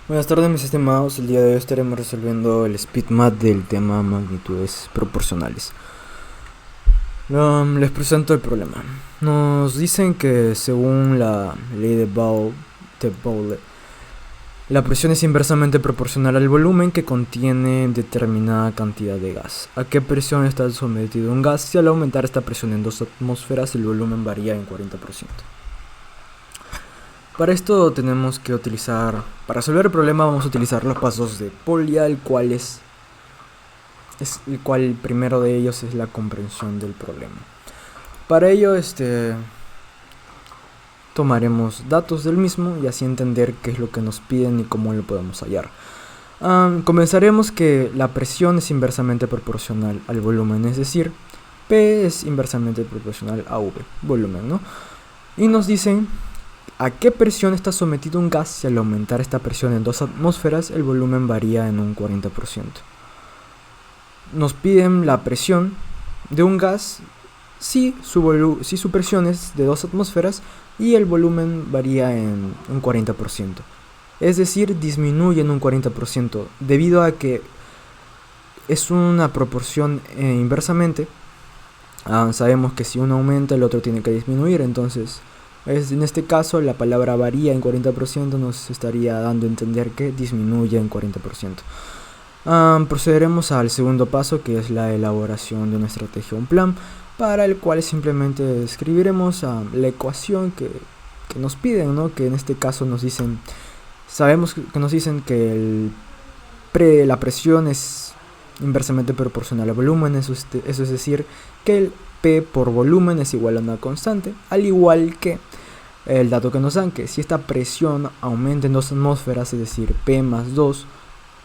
Buenas tardes mis estimados, el día de hoy estaremos resolviendo el SpeedMath del tema magnitudes proporcionales. Les presento el problema. Nos dicen que según la ley de Pauli, la presión es inversamente proporcional al volumen que contiene determinada cantidad de gas. ¿A qué presión está sometido un gas? Si al aumentar esta presión en 2 atmósferas el volumen varía en 40%. Para esto tenemos que para resolver el problema vamos a utilizar los pasos de Pauli, el cual el primero de ellos es la comprensión del problema. Para ello tomaremos datos del mismo y así entender qué es lo que nos piden y cómo lo podemos hallar. Comenzaremos que la presión es inversamente proporcional al volumen, es decir, P es inversamente proporcional a V, volumen, ¿no? Y nos dicen ¿a qué presión está sometido un gas? Si al aumentar esta presión en 2 atmósferas el volumen varía en un 40%. Nos piden la presión de un gas si su presión es de 2 atmósferas y el volumen varía en un 40%. Es decir, disminuye en un 40% debido a que es una proporción inversamente. Sabemos que si uno aumenta el otro tiene que disminuir, entonces en este caso la palabra varía en 40% nos estaría dando a entender que disminuye en 40%. Procederemos al segundo paso, que es la elaboración de una estrategia, un plan, para el cual simplemente escribiremos la ecuación que nos piden, ¿no? Que en este caso nos dicen, sabemos que nos dicen que la presión es inversamente proporcional al volumen, eso es decir, que el P por volumen es igual a una constante, al igual que el dato que nos dan, que si esta presión aumenta en 2 atmósferas, es decir, P más 2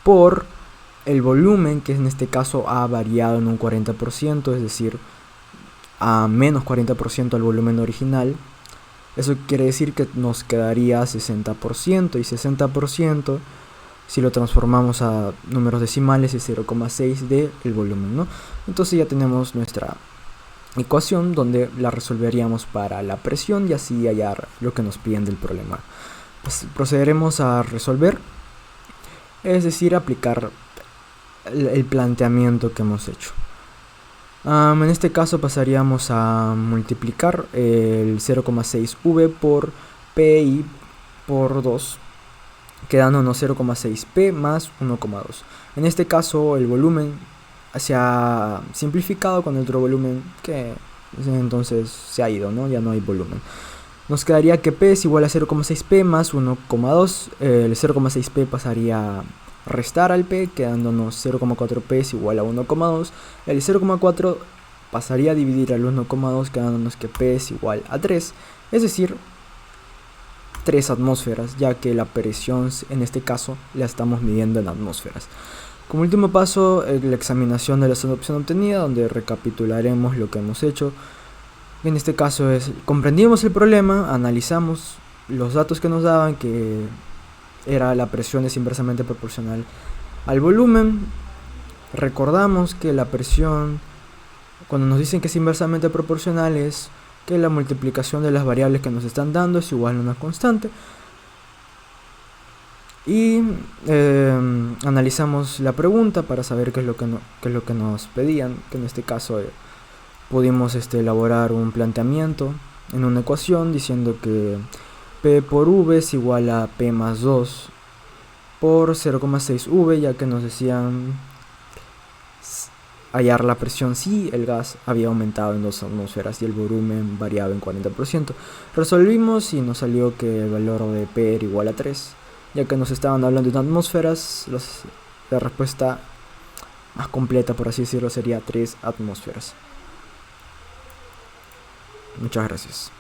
por el volumen, que en este caso ha variado en un 40%, es decir, a menos 40% al volumen original, eso quiere decir que nos quedaría 60%, y 60% si lo transformamos a números decimales es 0,6 del volumen, ¿no? Entonces ya tenemos nuestra ecuación donde la resolveríamos para la presión y así hallar lo que nos piden del problema. Pues procederemos a resolver, es decir, aplicar el planteamiento que hemos hecho. En este caso pasaríamos a multiplicar el 0,6V por PI por 2, quedándonos 0,6P más 1,2. En este caso el volumen se ha simplificado con el otro volumen que entonces se ha ido, ¿no? Ya no hay volumen. Nos quedaría que P es igual a 0,6P más 1,2. El 0,6P pasaría a restar al P, quedándonos 0,4P es igual a 1,2. El 0,4 pasaría a dividir al 1,2, quedándonos que P es igual a 3. Es decir, 3 atmósferas, ya que la presión en este caso la estamos midiendo en atmósferas. Como último paso, la examinación de la opción obtenida, donde recapitularemos lo que hemos hecho. En este caso comprendimos el problema, analizamos los datos que nos daban, que era la presión es inversamente proporcional al volumen. Recordamos que la presión, cuando nos dicen que es inversamente proporcional, es que la multiplicación de las variables que nos están dando es igual a una constante. Y analizamos la pregunta para saber qué es lo que nos pedían, que en este caso pudimos elaborar un planteamiento en una ecuación diciendo que P por V es igual a P más 2 por 0,6V, ya que nos decían hallar la presión si el gas había aumentado en 2 atmósferas y el volumen variaba en 40%. Resolvimos y nos salió que el valor de P era igual a 3. Ya que nos estaban hablando de atmósferas, la respuesta más completa, por así decirlo, sería 3 atmósferas. Muchas gracias.